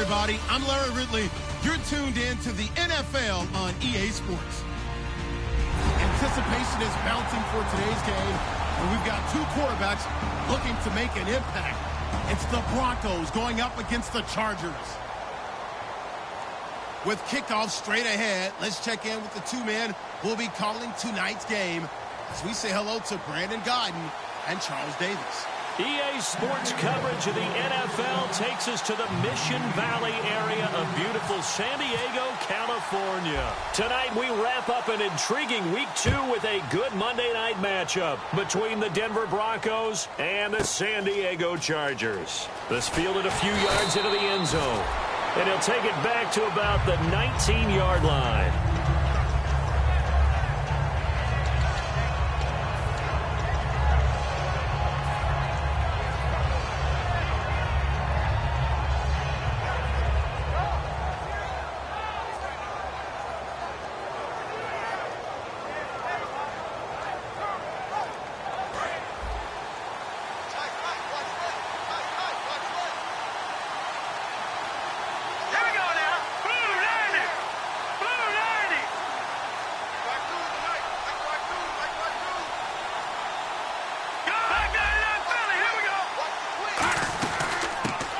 everybody. I'm Larry Ridley. You're tuned in to the NFL on EA Sports. Anticipation is mounting for today's game, and we've got two quarterbacks looking to make an impact. It's the Broncos going up against the Chargers. With kickoff straight ahead, let's check in with the two men who will be calling tonight's game as we say hello to Brandon Godden and Charles Davis. EA Sports coverage of the NFL takes us to the Mission Valley area of beautiful San Diego, California. Tonight we wrap up an intriguing Week 2 with a good Monday night matchup between the Denver Broncos and the San Diego Chargers. This fielded a few yards into the end zone, and he'll take it back to about the 19-yard line.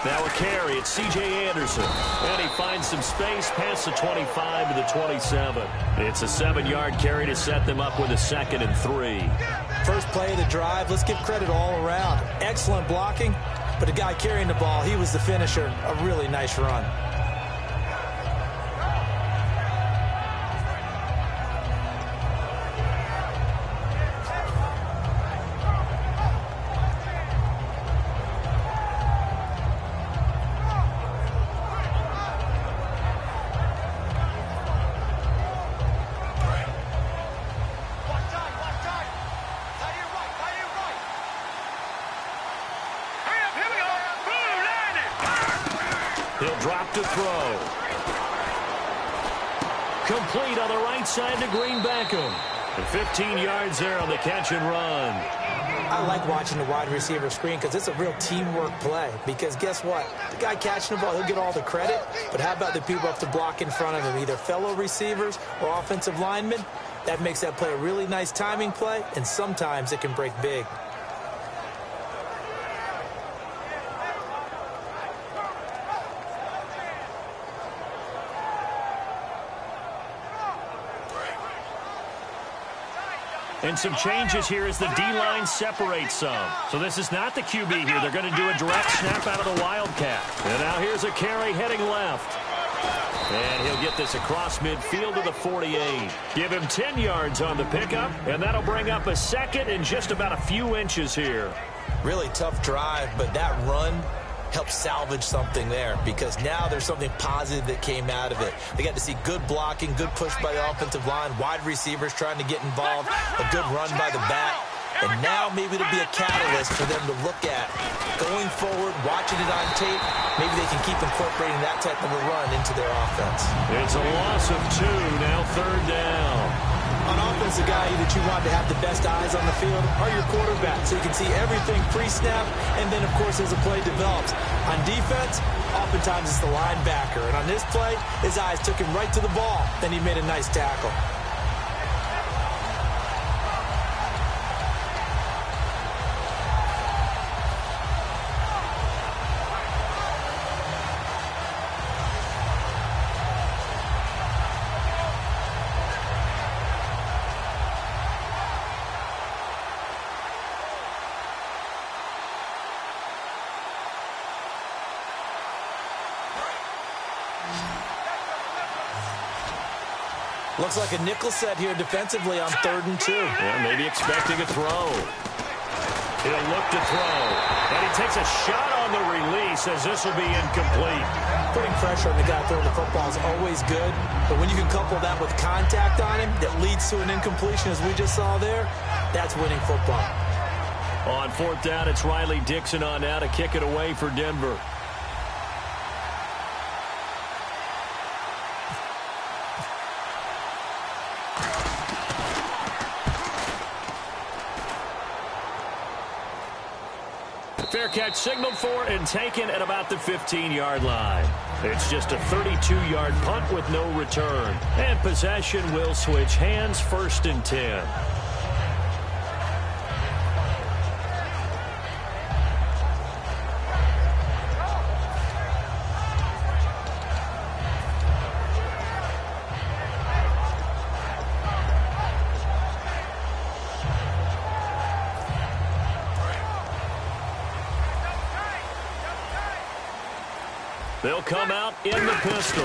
Now a carry, it's C.J. Anderson. And he finds some space past the 25 to the 27. It's a 7-yard carry to set them up with a 2nd and 3. First play of the drive, let's give credit all around. Excellent blocking, but the guy carrying the ball, he was the finisher. A really nice run. He'll drop to throw. Complete on the right side to Green Beckham. And 15 yards there on the catch and run. I like watching the wide receiver screen because it's a real teamwork play. Because guess what? The guy catching the ball, he'll get all the credit. But how about the people up to block in front of him, either fellow receivers or offensive linemen? That makes that play a really nice timing play, and sometimes it can break big. And some changes here as the D-line separates some. So this is not the QB here. They're going to do a direct snap out of the Wildcat. And now here's a carry heading left. And he'll get this across midfield to the 48. Give him 10 yards on the pickup, and that'll bring up a 2nd and just about a few inches here. Really tough drive, but that run help salvage something there because now there's something positive that came out of it. They got to see good blocking, good push by the offensive line, wide receivers trying to get involved, a good run by the back, and now maybe it'll be a catalyst for them to look at going forward, watching it on tape. Maybe they can keep incorporating that type of a run into their offense. It's a loss of 2, now 3rd down. On offense, the guy that you want to have the best eyes on the field are your quarterbacks, so you can see everything pre-snap, and then, of course, as the play develops. On defense, oftentimes it's the linebacker, and on this play, his eyes took him right to the ball, then he made a nice tackle. Looks like a nickel set here defensively on 3rd and 2. Yeah, maybe expecting a throw. He'll look to throw. And he takes a shot on the release as this will be incomplete. Putting pressure on the guy throwing the football is always good, but when you can couple that with contact on him that leads to an incompletion as we just saw there, that's winning football. On 4th down, it's Riley Dixon on now to kick it away for Denver. Fair catch signaled for and taken at about the 15-yard line. It's just a 32-yard punt with no return. And possession will switch hands, 1st and 10. They'll come out in the pistol.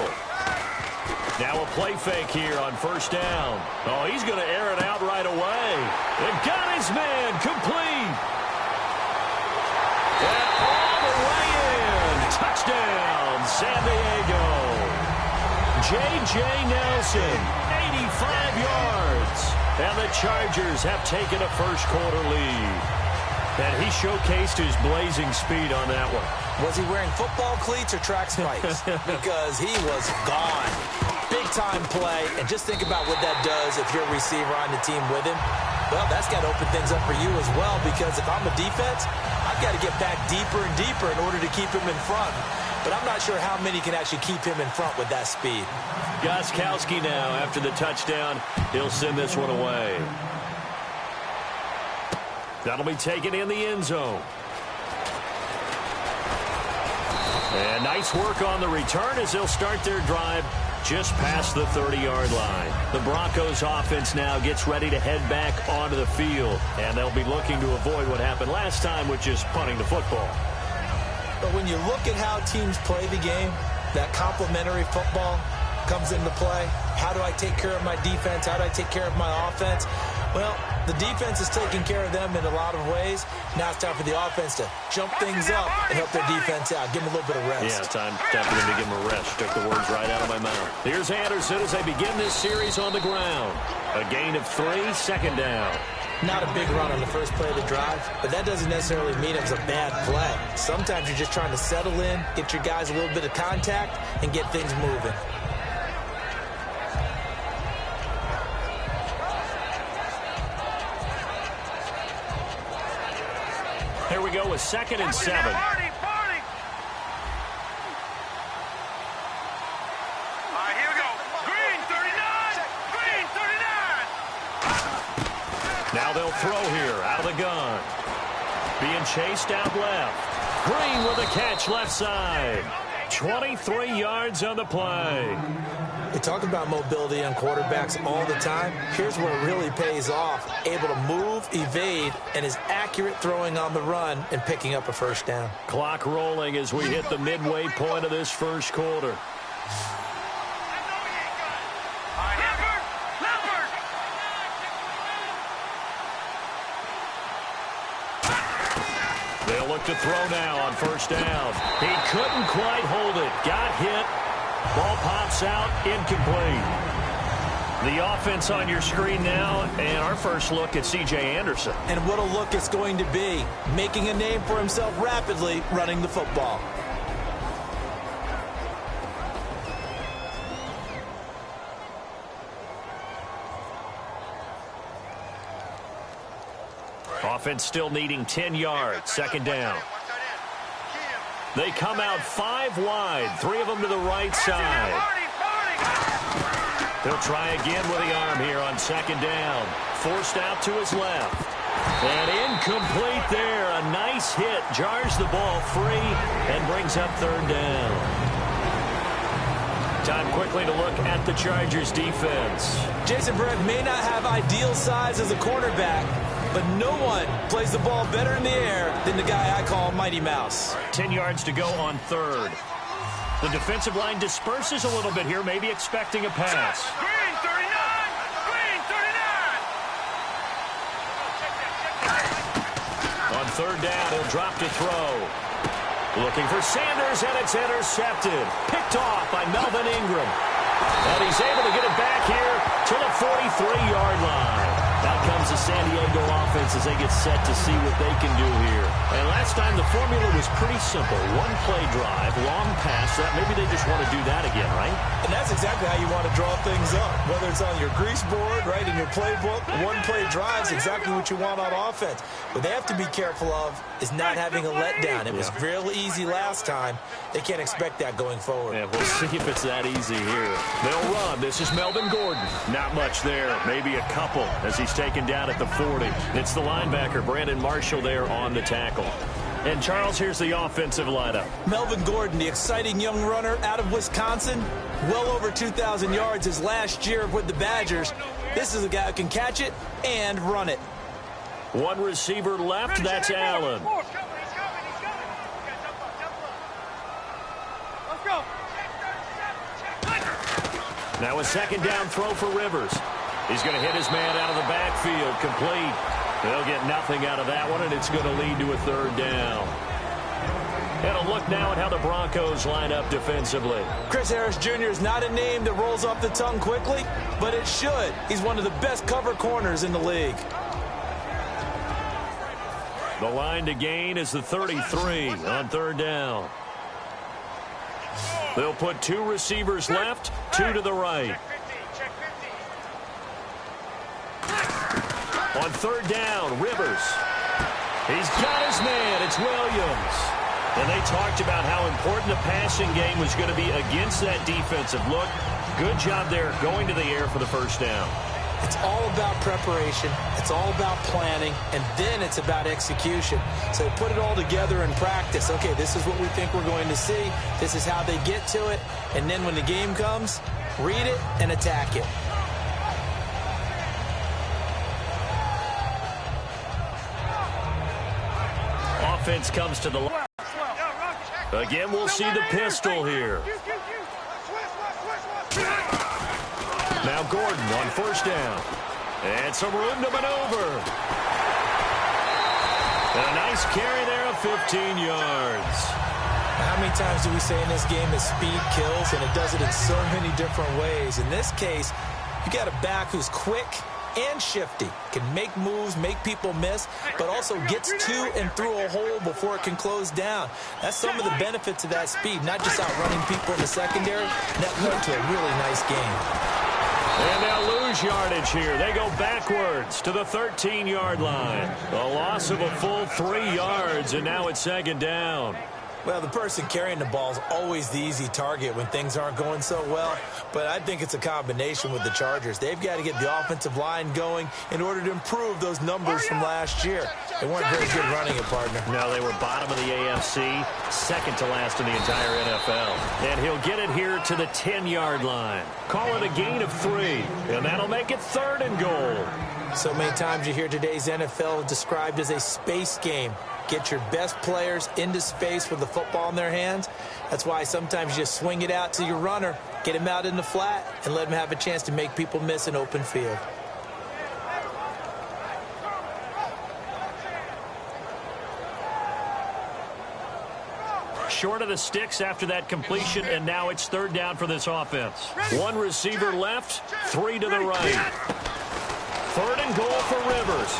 Now a play fake here on 1st down. Oh, he's going to air it out right away. And got his man complete. And all the way in. Touchdown, San Diego. J.J. Nelson, 85 yards. And the Chargers have taken a first-quarter lead. And he showcased his blazing speed on that one. Was he wearing football cleats or track spikes? Because he was gone. Big-time play. And just think about what that does if you're a receiver on the team with him. Well, that's got to open things up for you as well, because if I'm a defense, I've got to get back deeper and deeper in order to keep him in front. But I'm not sure how many can actually keep him in front with that speed. Gostkowski now, after the touchdown, he'll send this one away. That'll be taken in the end zone. And nice work on the return as they'll start their drive just past the 30-yard line. The Broncos offense now gets ready to head back onto the field, and they'll be looking to avoid what happened last time, which is punting the football. But when you look at how teams play the game, that complementary football comes into play. How do I take care of my defense? How do I take care of my offense? Well, the defense is taking care of them in a lot of ways. Now it's time for the offense to jump things up and help their defense out. Give them a little bit of rest. Yeah, time for them to give them a rest. Took the words right out of my mouth. Here's Anderson as they begin this series on the ground. A gain of 3, 2nd down. Not a big run on the first play of the drive, but that doesn't necessarily mean it was a bad play. Sometimes you're just trying to settle in, get your guys a little bit of contact, and get things moving. Here we go with 2nd and 7. Now they'll throw here out of the gun. Being chased out left. Green with a catch left side. 23 yards on the play. We talk about mobility on quarterbacks all the time. Here's where it really pays off. Able to move, evade, and is accurate throwing on the run and picking up a 1st down. Clock rolling as we hit the midway point of this first quarter. They'll look to throw now on 1st down. He couldn't quite hold it. Got hit. Ball pops out, incomplete. The offense on your screen now, and our first look at C.J. Anderson. And what a look it's going to be. Making a name for himself rapidly, running the football. Offense still needing 10 yards, 2nd down. They come out 5 wide, 3 of them to the right side. He'll try again with the arm here on 2nd down. Forced out to his left. And incomplete there. A nice hit. Jars the ball free and brings up 3rd down. Time quickly to look at the Chargers defense. Jason Verrett may not have ideal size as a cornerback, but no one plays the ball better in the air than the guy I call Mighty Mouse. 10 yards to go on 3rd. The defensive line disperses a little bit here, maybe expecting a pass. Green 39! Green 39! On 3rd down, he'll drop to throw. Looking for Sanders, and it's intercepted. Picked off by Melvin Ingram. And he's able to get it back here to the 43-yard line. Out comes the San Diego offense as they get set to see what they can do here. And last time the formula was pretty simple. One play drive, long pass. That maybe they just want to do that again, right? And that's exactly how you want to draw things up. Whether it's on your grease board, right, in your playbook, one play drive is exactly what you want on offense. What they have to be careful of is not having a letdown. It was real easy last time. They can't expect that going forward. Yeah, we'll see if it's that easy here. They'll run. This is Melvin Gordon. Not much there. Maybe a couple as he's taken down at the 40. It's the linebacker, Brandon Marshall, there on the tackle. And, Charles, here's the offensive lineup. Melvin Gordon, the exciting young runner out of Wisconsin. Well over 2,000 yards his last year with the Badgers. This is a guy who can catch it and run it. One receiver left. That's Allen. Now a second down throw for Rivers. He's going to hit his man out of the backfield. Complete. They'll get nothing out of that one, and it's going to lead to a third down. And a look now at how the Broncos line up defensively. Chris Harris Jr. is not a name that rolls off the tongue quickly, but it should. He's one of the best cover corners in the league. The line to gain is the 33 on third down. They'll put two receivers left, two to the right. On third down, Rivers. He's got his man. It's Williams. And they talked about how important the passing game was going to be against that defensive look. Good job there going to the air for the first down. It's all about preparation. It's all about planning. And then it's about execution. So put it all together in practice. Okay, this is what we think we're going to see. This is how they get to it. And then when the game comes, read it and attack it. Offense comes to the line. Again, we'll see the pistol here. Now Gordon on first down. And some room to maneuver. And a nice carry there of 15 yards. How many times do we say in this game that speed kills, and it does it in so many different ways? In this case, you got a back who's quick and shifty, can make moves, make people miss, but also gets to and through a hole before it can close down. That's some of the benefits of that speed, not just outrunning people in the secondary. That led to a really nice game. And they'll lose yardage here. They go backwards to the 13-yard line. A loss of a full 3 yards, and now it's second down. Well, the person carrying the ball is always the easy target when things aren't going so well. But I think it's a combination with the Chargers. They've got to get the offensive line going in order to improve those numbers from last year. They weren't very good running it, partner. No, they were bottom of the AFC, second to last in the entire NFL. And he'll get it here to the 10-yard line. Call it a gain of 3, and that'll make it third and goal. So many times you hear today's NFL described as a space game. Get your best players into space with the football in their hands. That's why sometimes you just swing it out to your runner, get him out in the flat, and let him have a chance to make people miss an open field. Short of the sticks after that completion, and now it's third down for this offense. One receiver left, 3 to the right. Third and goal for Rivers.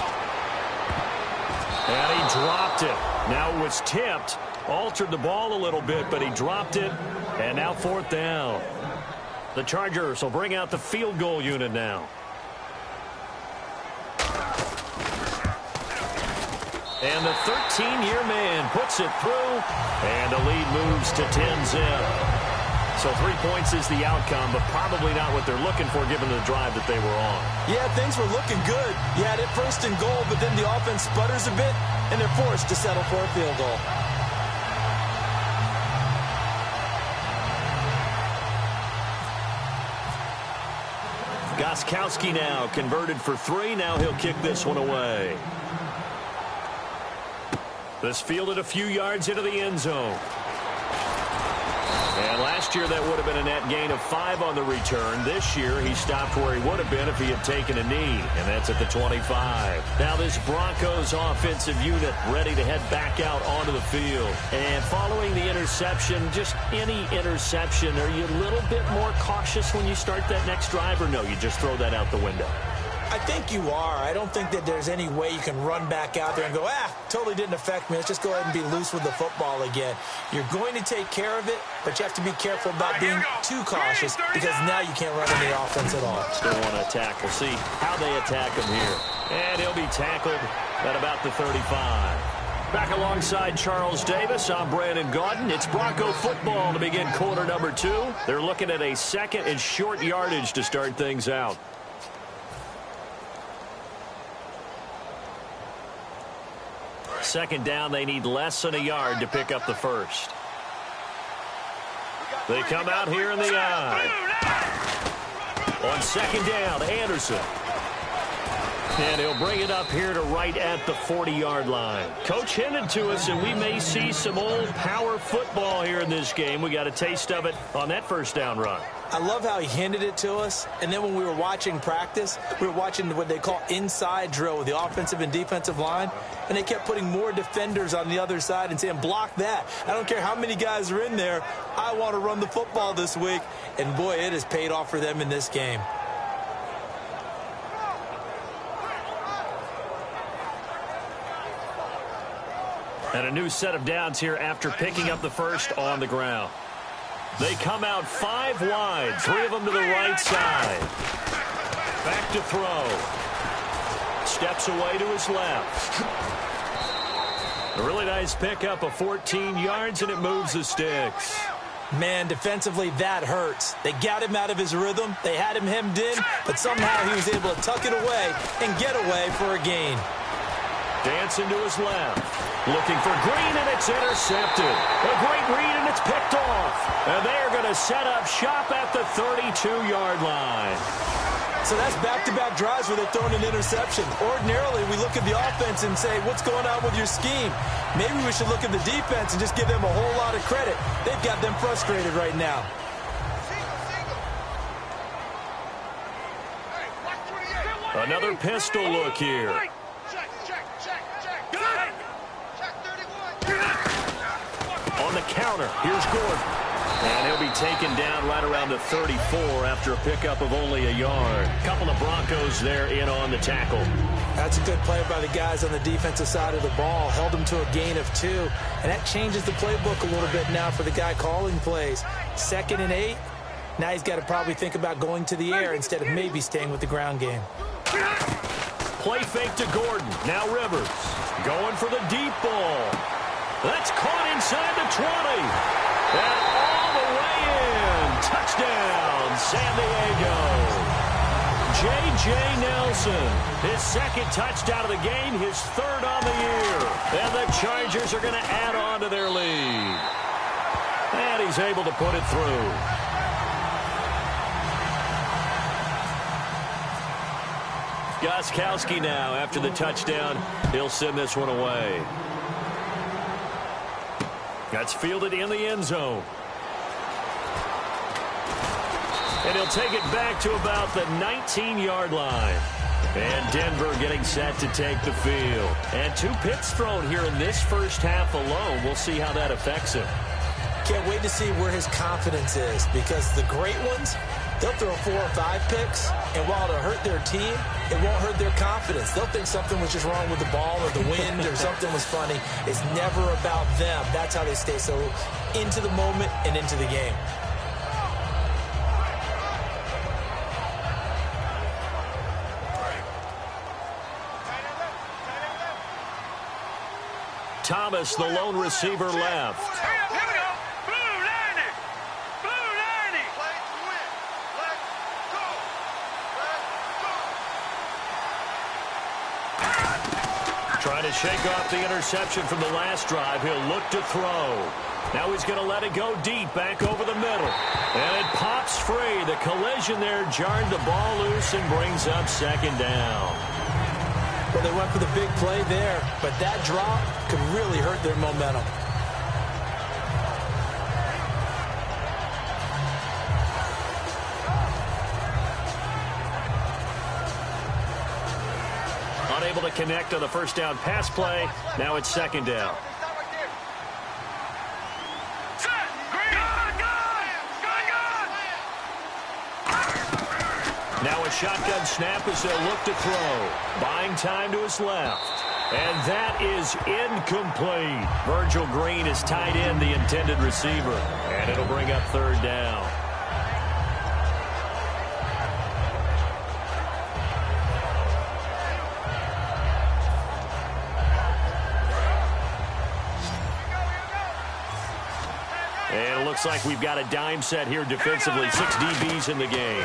And he dropped it. Now it was tipped, altered the ball a little bit, but he dropped it, and now fourth down. The Chargers will bring out the field goal unit now. And the 13-year man puts it through, and the lead moves to 10-zip. So 3 points is the outcome, but probably not what they're looking for given the drive that they were on. Yeah, things were looking good. You had it first and goal, but then the offense sputters a bit, and they're forced to settle for a field goal. Gostkowski now converted for 3. Now he'll kick this one away. This fielded a few yards into the end zone. And last year that would have been a net gain of 5 on the return. This year he stopped where he would have been if he had taken a knee, and that's at the 25. Now this Broncos offensive unit ready to head back out onto the field. And following the interception, just any interception, are you a little bit more cautious when you start that next drive, or no, you just throw that out the window? I think you are. I don't think that there's any way you can run back out there and go, totally didn't affect me. Let's just go ahead and be loose with the football again. You're going to take care of it, but you have to be careful about being too cautious because now you can't run any offense at all. Still want to attack. We'll see how they attack him here. And he'll be tackled at about the 35. Back alongside Charles Davis, I'm Brandon Gaudin. It's Bronco football to begin quarter number 2. They're looking at a second and short yardage to start things out. Second down, they need less than a yard to pick up the first. They come out here in the eye. On second down, Anderson. And he'll bring it up here to right at the 40-yard line. Coach hinted to us, and we may see some old power football here in this game. We got a taste of it on that first down run. I love how he hinted it to us, and then when we were watching practice, we were watching what they call inside drill with the offensive and defensive line, and they kept putting more defenders on the other side and saying, block that. I don't care how many guys are in there. I want to run the football this week, and boy, it has paid off for them in this game. And a new set of downs here after picking up the first on the ground. They come out 5 wide, 3 of them to the right side. Back to throw. Steps away to his left. A really nice pickup of 14 yards, and it moves the sticks. Man, defensively, that hurts. They got him out of his rhythm. They had him hemmed in, but somehow he was able to tuck it away and get away for a gain. Dancing to his left. Looking for Green, and it's intercepted. A great read, and it's picked off. And they're going to set up shop at the 32-yard line. So that's back-to-back drives where they're throwing an interception. Ordinarily, we look at the offense and say, what's going on with your scheme? Maybe we should look at the defense and just give them a whole lot of credit. They've got them frustrated right now. Another pistol look here. On the counter, here's Gordon. And he'll be taken down right around the 34 after a pickup of only a yard. A couple of Broncos there in on the tackle. That's a good play by the guys on the defensive side of the ball. Held them to a gain of 2. And that changes the playbook a little bit now for the guy calling plays. 2nd and 8. Now he's got to probably think about going to the air instead of maybe staying with the ground game. Play fake to Gordon. Now Rivers. Going for the deep ball. That's caught inside the 20. And all the way in. Touchdown, San Diego. J.J. Nelson, his 2nd touchdown of the game, his 3rd on the year. And the Chargers are going to add on to their lead. And he's able to put it through. Gostkowski now, after the touchdown, he'll send this one away. That's fielded in the end zone. And he'll take it back to about the 19-yard line. And Denver getting set to take the field. And 2 picks thrown here in this first half alone. We'll see how that affects him. Can't wait to see where his confidence is, because the great ones, they'll throw 4 or 5 picks, and while it'll hurt their team, it won't hurt their confidence. They'll think something was just wrong with the ball or the wind or something was funny. It's never about them. That's how they stay so into the moment and into the game. Thomas, the lone receiver, left. Trying to shake off the interception from the last drive. He'll look to throw. Now he's going to let it go deep, back over the middle. And it pops free. The collision there jarred the ball loose and brings up 2nd down. Well, they went for the big play there, but that drop could really hurt their momentum. Unable to connect on the first down pass play. Now it's 2nd down. Now a shotgun snap as they'll look to throw. Buying time to his left. And that is incomplete. Virgil Green is tied in the intended receiver. And it'll bring up third down. And it looks like we've got a dime set here defensively. 6 DBs in the game.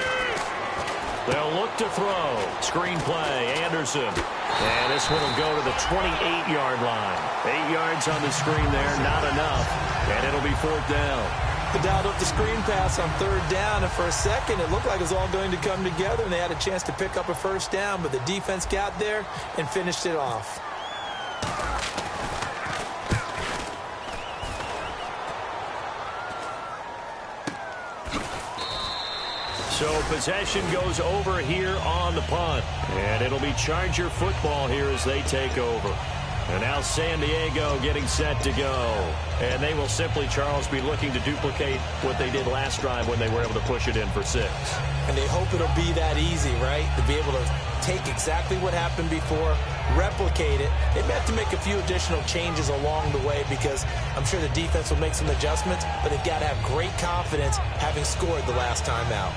They'll look to throw. Screen play, Anderson. And this one will go to the 28-yard line. 8 yards on the screen there, not enough. And it'll be fourth down. They dialed up the screen pass on third down, and for a second it looked like it was all going to come together, and they had a chance to pick up a first down, but the defense got there and finished it off. So possession goes over here on the punt. And it'll be Charger football here as they take over. And now San Diego getting set to go. And they will simply, Charles, be looking to duplicate what they did last drive when they were able to push it in for 6. And they hope it'll be that easy, right? To be able to take exactly what happened before, replicate it. They may have to make a few additional changes along the way because I'm sure the defense will make some adjustments, but they've got to have great confidence having scored the last time out.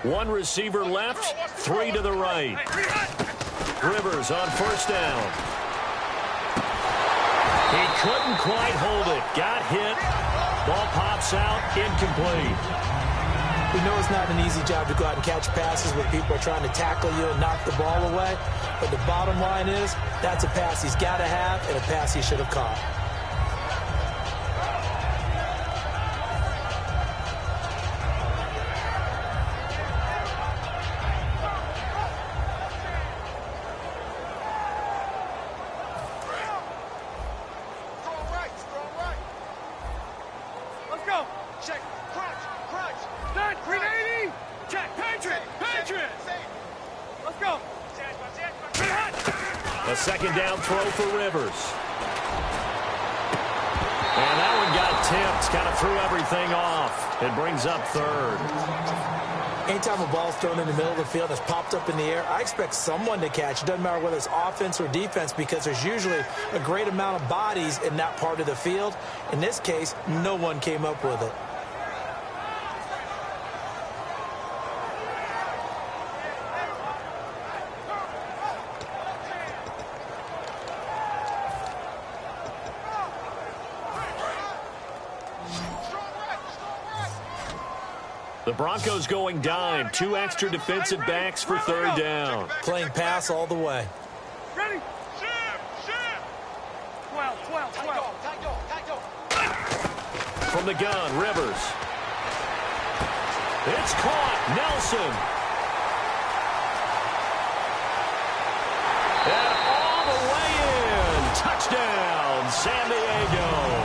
One receiver left, 3 to the right. Rivers on first down. He couldn't quite hold it. Got hit. Ball pops out, incomplete. We know it's not an easy job to go out and catch passes when people are trying to tackle you and knock the ball away. But the bottom line is, that's a pass he's got to have and a pass he should have caught. A second down throw for Rivers. And that one got tipped. Kind of threw everything off. It brings up third. Anytime a ball's thrown in the middle of the field that's popped up in the air, I expect someone to catch. It doesn't matter whether it's offense or defense because there's usually a great amount of bodies in that part of the field. In this case, no one came up with it. The Broncos going dime. 2 extra defensive backs for third down. Playing pass all the way. Ready? 12. From the gun, Rivers. It's caught. Nelson. And all the way in. Touchdown, San Diego.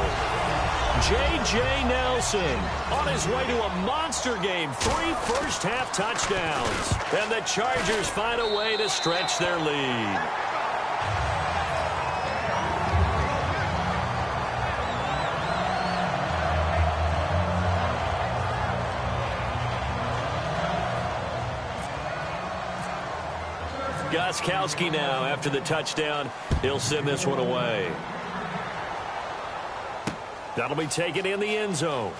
J.J. Nelson on his way to a monster game. 3 first-half touchdowns. And the Chargers find a way to stretch their lead. Gostkowski now after the touchdown. He'll send this one away. That'll be taken in the end zone.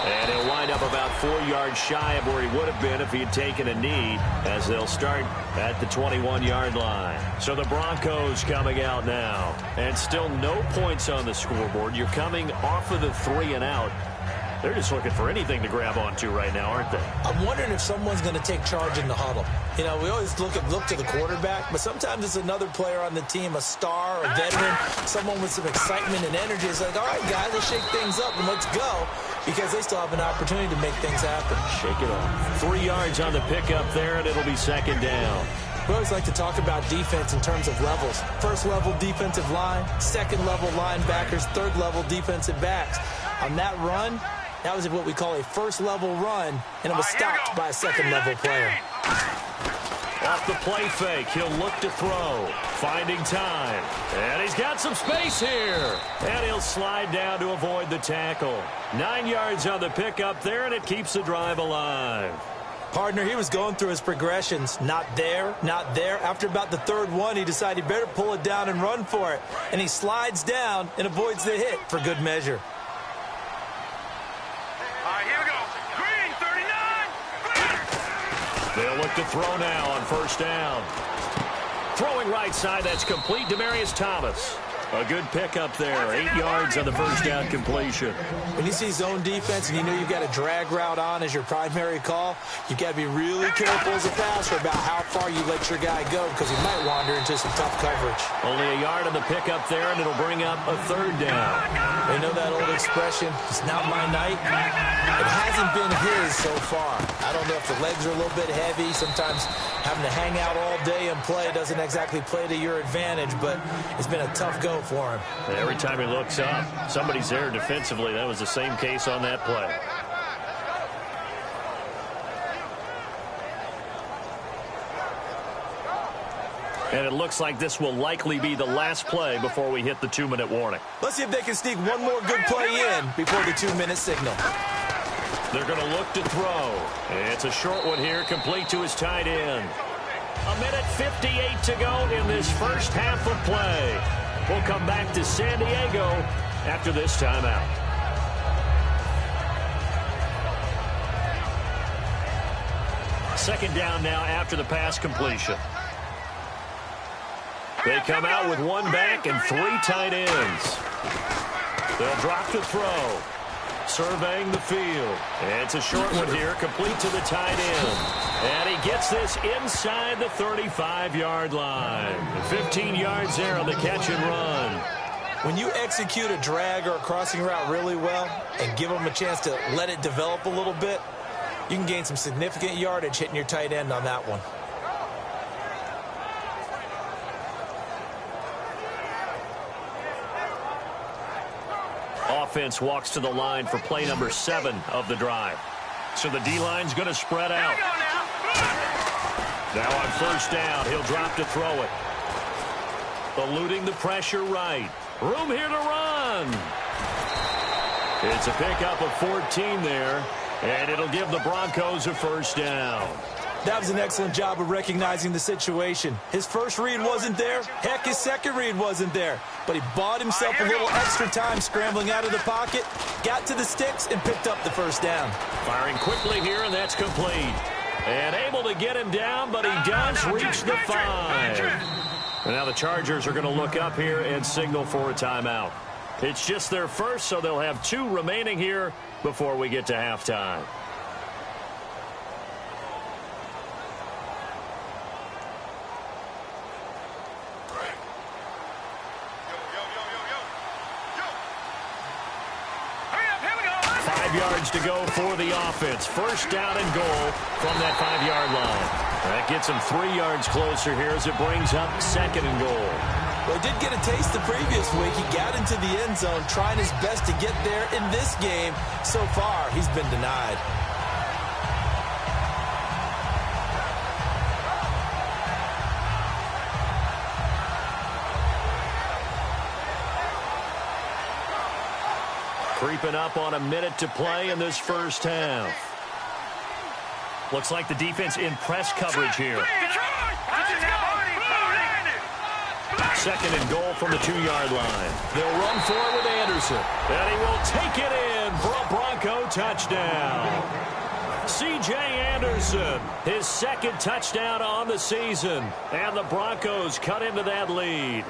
And he'll wind up about 4 yards shy of where he would have been if he had taken a knee, as they'll start at the 21-yard line. So the Broncos coming out now. And still no points on the scoreboard. You're coming off of the 3 and out. They're just looking for anything to grab onto right now, aren't they? I'm wondering if someone's going to take charge in the huddle. You know, we always look to the quarterback, but sometimes it's another player on the team, a star, a veteran, someone with some excitement and energy. It's like, all right, guys, let's shake things up and let's go, because they still have an opportunity to make things happen. Shake it up. 3 yards on the pickup there, and it'll be second down. We always like to talk about defense in terms of levels. First level defensive line, second level linebackers, third level defensive backs. On that run, that was what we call a first level run, and it was stopped by a second level player. Off the play fake, he'll look to throw. Finding time. And he's got some space here. And he'll slide down to avoid the tackle. 9 yards on the pickup there, and it keeps the drive alive. Partner, he was going through his progressions. Not there, not there. After about the third one, he decided he better pull it down and run for it. And he slides down and avoids the hit for good measure. All right, here we go. Green, 39. They'll look to throw now on first down. Throwing right side, that's complete. Demaryius Thomas. A good pickup there. 8 yards on the first down completion. When you see zone defense and you know you've got a drag route on as your primary call, you've got to be really careful as a passer about how far you let your guy go because he might wander into some tough coverage. Only a yard on the pickup there, and it'll bring up a third down. They know that old expression, it's not my night. It hasn't been his so far. I don't know if the legs are a little bit heavy. Sometimes having to hang out all day and play doesn't exactly play to your advantage, but it's been a tough go for him. Every time he looks up, somebody's there defensively. That was the same case on that play. And it looks like this will likely be the last play before we hit the 2-minute warning. Let's see if they can sneak one more good play in before the 2-minute signal. They're going to look to throw. It's a short one here, complete to his tight end. 1:58 to go in this first half of play. We'll come back to San Diego after this timeout. Second down now after the pass completion. They come out with one back and 3 tight ends. They'll drop to throw. Surveying the field. It's a short one here, complete to the tight end. And he gets this inside the 35-yard line. 15 yards there on the catch and run. When you execute a drag or a crossing route really well and give them a chance to let it develop a little bit, you can gain some significant yardage hitting your tight end on that one. Offense walks to the line for play number 7 of the drive. So the D-line's going to spread out. Now on first down, he'll drop to throw it. Eluding the pressure right. Room here to run. It's a pickup of 14 there, and it'll give the Broncos a first down. That was an excellent job of recognizing the situation. His first read wasn't there. Heck, his second read wasn't there. But he bought himself a little extra time scrambling out of the pocket, got to the sticks, and picked up the first down. Firing quickly here, and that's complete. And able to get him down, but he does reach the 5. And now the Chargers are going to look up here and signal for a timeout. It's just their first, so they'll have 2 remaining here before we get to halftime. Yards to go for the offense. First down and goal from that 5-yard line. That gets him 3 yards closer here as it brings up 2nd and goal. Well, he did get a taste the previous week. He got into the end zone trying his best to get there in this game. So far, he's been denied. Creeping up on a minute to play in this first half. Looks like the defense in press coverage here. 2nd and goal from the 2-yard line. They'll run for it with Anderson. And he will take it in for a Bronco touchdown. C.J. Anderson, his 2nd touchdown on the season. And the Broncos cut into that lead.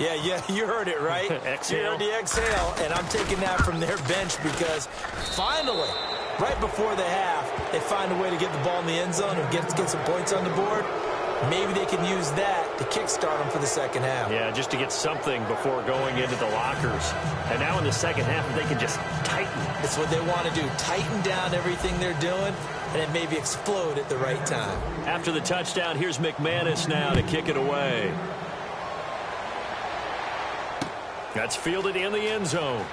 Yeah, you heard it, right? Exhale. You heard the exhale, and I'm taking that from their bench because finally, right before the half, they find a way to get the ball in the end zone and get some points on the board. Maybe they can use that to kickstart them for the second half. Yeah, just to get something before going into the lockers. And now in the second half, they can just tighten. That's what they want to do, tighten down everything they're doing, and then maybe explode at the right time. After the touchdown, here's McManus now to kick it away. That's fielded in the end zone.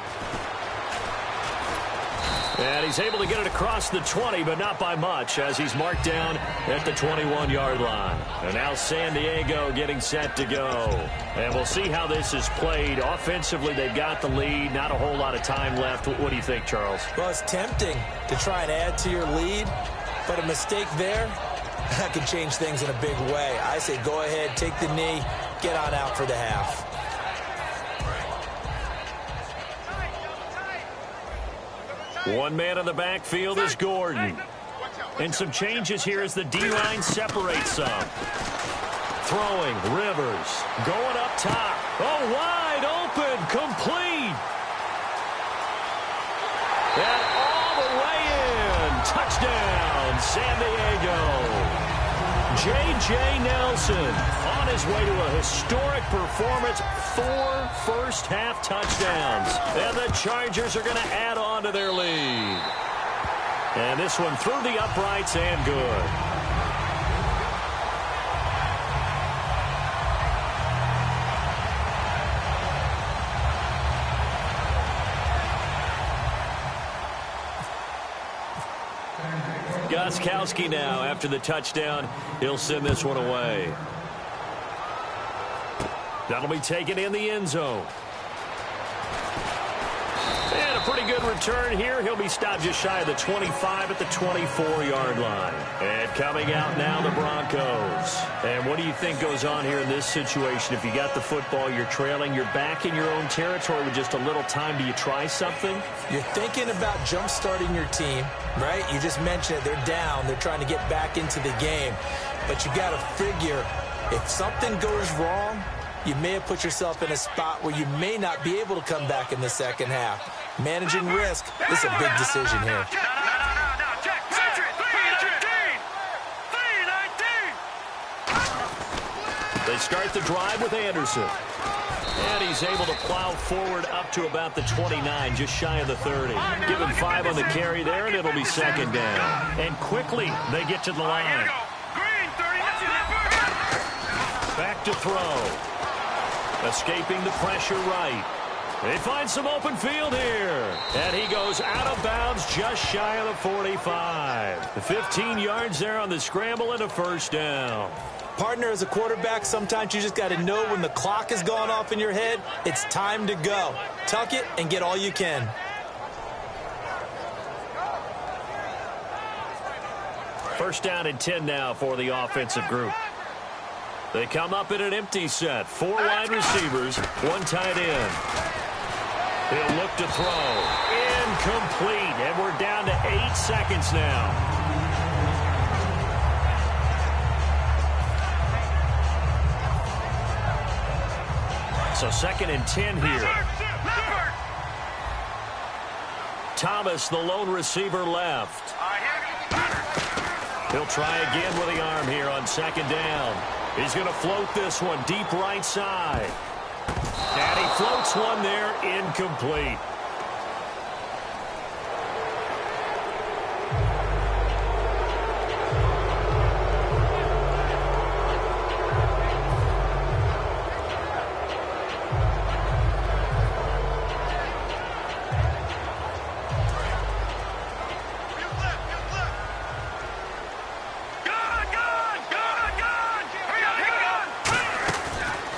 And he's able to get it across the 20, but not by much, as he's marked down at the 21-yard line. And now San Diego getting set to go. And we'll see how this is played. Offensively, they've got the lead. Not a whole lot of time left. What do you think, Charles? Well, it's tempting to try and add to your lead, but a mistake there, that could change things in a big way. I say go ahead, take the knee, get on out for the half. One man in the backfield is Gordon. And some changes here as the D-line separates some. Throwing, Rivers, going up top. Oh, wide open, complete. And all the way in. Touchdown, San Diego. J.J. Nelson on his way to a historic performance. 4 first-half touchdowns. And the Chargers are going to add on to their lead. And this one through the uprights and good. Gostkowski now after the touchdown. He'll send this one away. That'll be taken in the end zone. And a pretty good return here. He'll be stopped just shy of the 25 at the 24-yard line. And coming out now, the Broncos. And what do you think goes on here in this situation? If you got the football, you're trailing, you're back in your own territory with just a little time. Do you try something? You're thinking about jump-starting your team, right? You just mentioned it. They're down. They're trying to get back into the game. But you got to figure, if something goes wrong, you may have put yourself in a spot where you may not be able to come back in the second half. Managing risk, this is a big decision here. They start the drive with Anderson. And he's able to plow forward up to about the 29, just shy of the 30. Give him 5 on the carry there, and it'll be second down. And quickly, they get to the line. Back to throw. Escaping the pressure right. They find some open field here. And he goes out of bounds just shy of the 45. 15 yards there on the scramble and a first down. Partner, as a quarterback, sometimes you just got to know when the clock has gone off in your head, it's time to go. Tuck it and get all you can. First down and 10 now for the offensive group. They come up in an empty set. 4 wide receivers, 1 tight end. He'll look to throw. Incomplete. And we're down to 8 seconds now. So second and 10 here. Thomas, the lone receiver, left. He'll try again with the arm here on second down. He's going to float this one deep right side. And he floats one there, incomplete.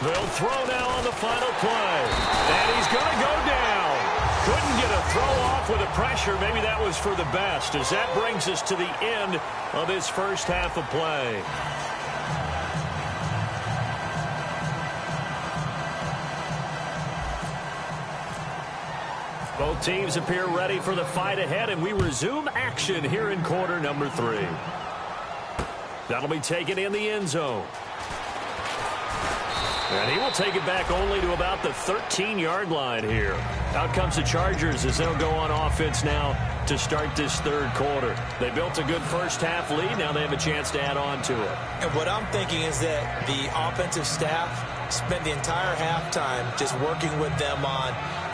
They'll throw now on the final play. And he's going to go down. Couldn't get a throw off with the pressure. Maybe that was for the best, as that brings us to the end of this first half of play. Both teams appear ready for the fight ahead, and we resume action here in quarter number 3. That'll be taken in the end zone. And he will take it back only to about the 13-yard line here. Out comes the Chargers as they'll go on offense now to start this third quarter. They built a good first-half lead. Now they have a chance to add on to it. And what I'm thinking is that the offensive staff spent the entire halftime just working with them on,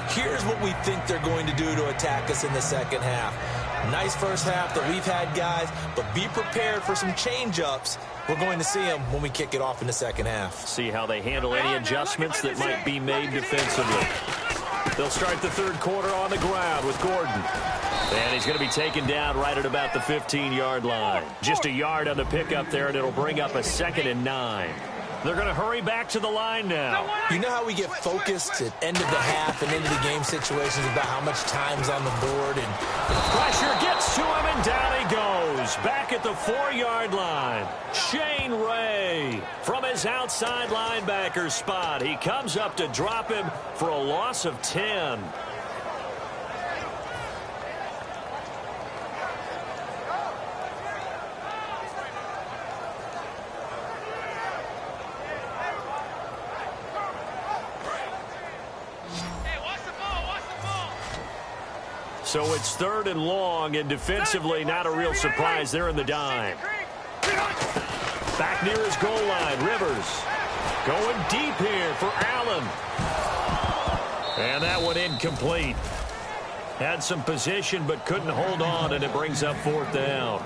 here's what we think they're going to do to attack us in the second half. Nice first half that we've had, guys, but be prepared for some change-ups. We're going to see them when we kick it off in the second half. See how they handle any adjustments that might be made defensively. They'll start the third quarter on the ground with Gordon. And he's going to be taken down right at about the 15-yard line. Just a yard on the pickup there, and it'll bring up a 2nd and 9. They're going to hurry back to the line now. You know how we get focused at end of the half and into the game situations about how much time's on the board? And pressure gets to him, and down he goes. Back at the 4-yard line. Shane Ray from his outside linebacker spot. He comes up to drop him for a loss of 10. So it's 3rd and long, and defensively not a real surprise. They're in the dime. Back near his goal line, Rivers going deep here for Allen. And that one incomplete. Had some position but couldn't hold on, and it brings up 4th down.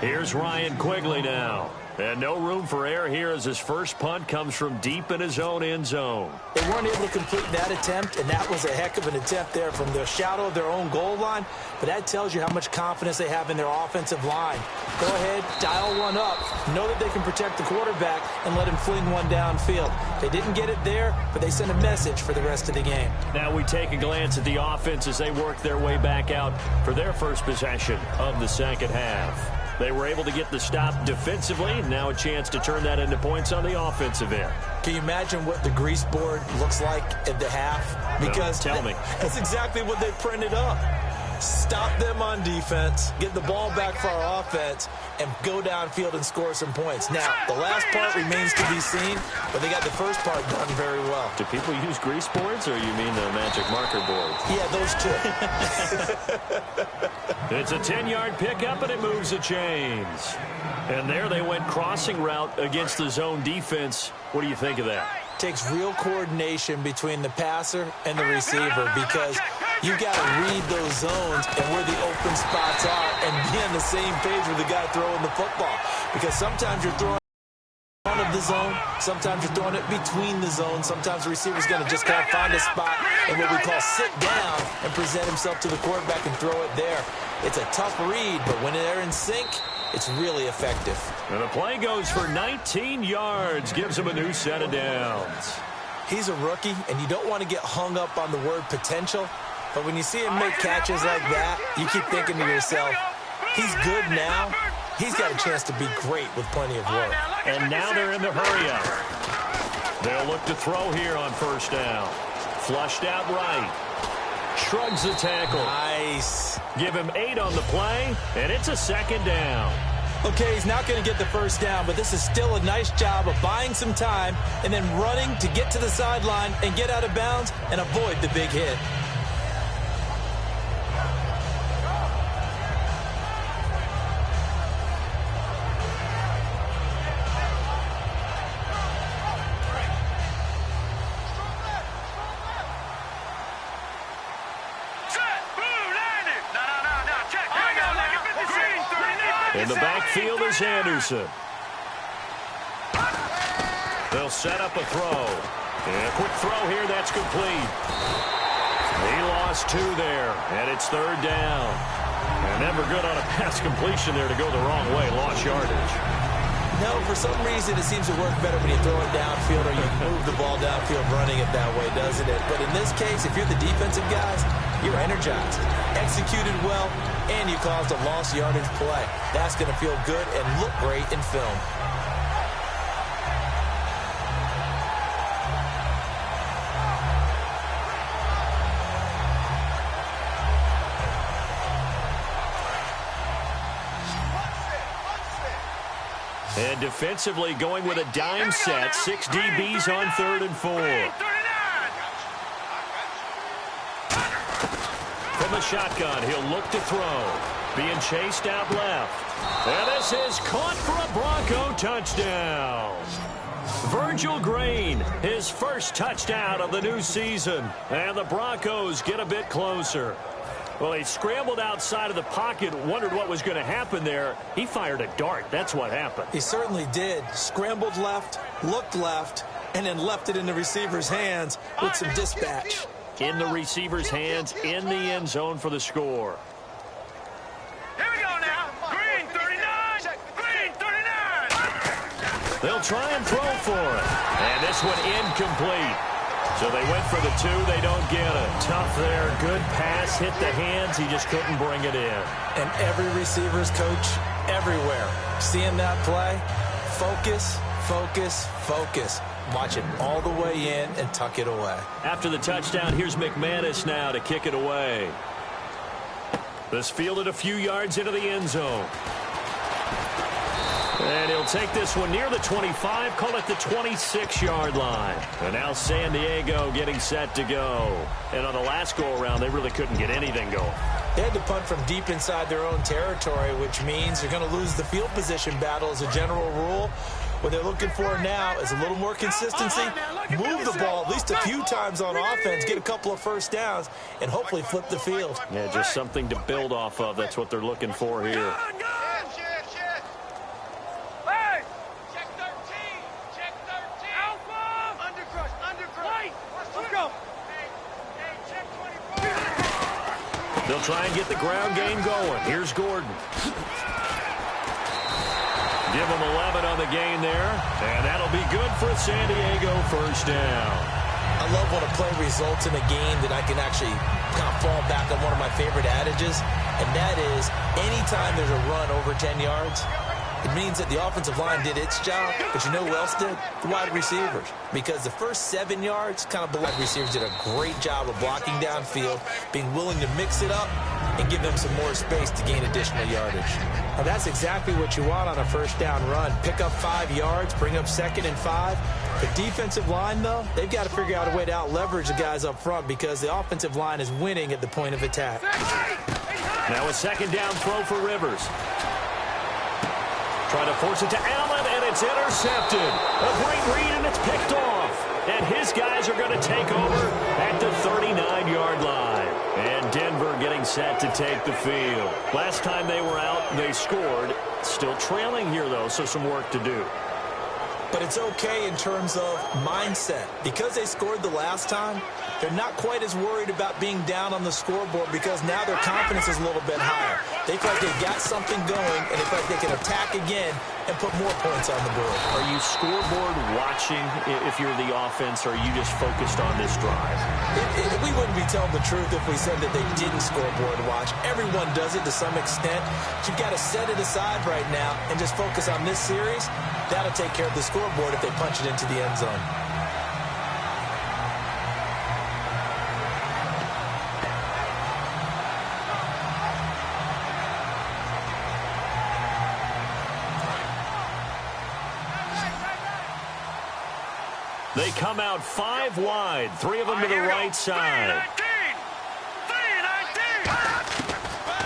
Here's Ryan Quigley now. And no room for error here as his first punt comes from deep in his own end zone. They weren't able to complete that attempt, and that was a heck of an attempt there from the shadow of their own goal line. But that tells you how much confidence they have in their offensive line. Go ahead, dial one up. Know that they can protect the quarterback and let him fling one downfield. They didn't get it there, but they sent a message for the rest of the game. Now we take a glance at the offense as they work their way back out for their first possession of the second half. They were able to get the stop defensively, and now a chance to turn that into points on the offensive end. Can you imagine what the grease board looks like at the half? Because no, tell me. That's exactly what they printed up. Stop them on defense, get the ball back for our offense, and go downfield and score some points. Now, the last part remains to be seen, but they got the first part done very well. Do people use grease boards, or you mean the magic marker boards? Yeah, those two. It's a 10-yard pickup, and it moves the chains. And there they went crossing route against the zone defense. What do you think of that? Takes real coordination between the passer and the receiver, because you got to read those zones and where the open spots are and be on the same page with the guy throwing the football. Because sometimes you're throwing out of the zone, sometimes you're throwing it between the zones, sometimes the receiver's going to just kind of find a spot and what we call sit down and present himself to the quarterback and throw it there. It's a tough read, but when they're in sync, it's really effective. And the play goes for 19 yards, gives him a new set of downs. He's a rookie, and you don't want to get hung up on the word potential, but when you see him make catches like that, you keep thinking to yourself, he's good now. He's got a chance to be great with plenty of work. And now they're in the hurry-up. They'll look to throw here on first down. Flushed out right. Shrugs the tackle. Nice. Give him 8 on the play, and it's a second down. Okay, he's not going to get the first down, but this is still a nice job of buying some time and then running to get to the sideline and get out of bounds and avoid the big hit. In the backfield is Anderson. They'll set up a throw. And a quick throw here, that's complete. He lost 2 there, and it's third down. And never good on a pass completion there to go the wrong way. Lost yardage. No, for some reason it seems to work better when you throw it downfield or you move the ball downfield running it that way, doesn't it? But in this case, if you're the defensive guys, you're energized, executed well, and you caused a lost yardage play. That's going to feel good and look great in film. And defensively going with a dime set. 6 DBs on 3rd and 4. From the shotgun, he'll look to throw. Being chased out left. And this is caught for a Bronco touchdown. Virgil Green, his first touchdown of the new season. And the Broncos get a bit closer. Well, he scrambled outside of the pocket, wondered what was going to happen there. He fired a dart. That's what happened. He certainly did. Scrambled left, looked left, and then left it in the receiver's hands with some dispatch. in the receiver's hands in the end zone for the score. Here we go now. Green 39. Green 39. They'll try and throw for it. And this one incomplete. So they went for the 2. They don't get it. Tough there. Good pass. Hit the hands. He just couldn't bring it in. And every receiver's coach everywhere, seeing that play, focus, focus, focus. Watch it all the way in and tuck it away. After the touchdown, here's McManus now to kick it away. This fielded a few yards into the end zone. And he'll take this one near the 25, call it the 26-yard line. And now San Diego getting set to go. And on the last go-around, they really couldn't get anything going. They had to punt from deep inside their own territory, which means they're going to lose the field position battle as a general rule. What they're looking for now is a little more consistency, move the ball at least a few times on offense, get a couple of first downs, and hopefully flip the field. Yeah, just something to build off of. That's what they're looking for here. They'll try and get the ground game going. Here's Gordon. Give him 11 on the game there, and that'll be good for San Diego first down. I love when a play results in a game that I can actually kind of fall back on one of my favorite adages, and that is anytime there's a run over 10 yards, it means that the offensive line did its job, but you know who else did? The wide receivers. Because the first 7 yards, kind of the wide receivers did a great job of blocking downfield, being willing to mix it up, and give them some more space to gain additional yardage. Now, that's exactly what you want on a first down run. Pick up 5 yards, bring up 2nd and 5. The defensive line, though, they've got to figure out a way to out-leverage the guys up front because the offensive line is winning at the point of attack. Now a second down throw for Rivers. Trying to force it to Allen, and it's intercepted. A great read, and it's picked off. And his guys are going to take over at the 39-yard line. And Denver getting set to take the field. Last time they were out, they scored. Still trailing here, though, so some work to do. But it's okay in terms of mindset. Because they scored the last time, they're not quite as worried about being down on the scoreboard because now their confidence is a little bit higher. They feel like they've got something going, and they feel like they can attack again and put more points on the board. Are you scoreboard watching if you're the offense, or are you just focused on this drive? We wouldn't be telling the truth if we said that they didn't scoreboard watch. Everyone does it to some extent. But you've got to set it aside right now and just focus on this series. That'll take care of the scoreboard if they punch it into the end zone. They come out 5 wide, 3 of them to the right side.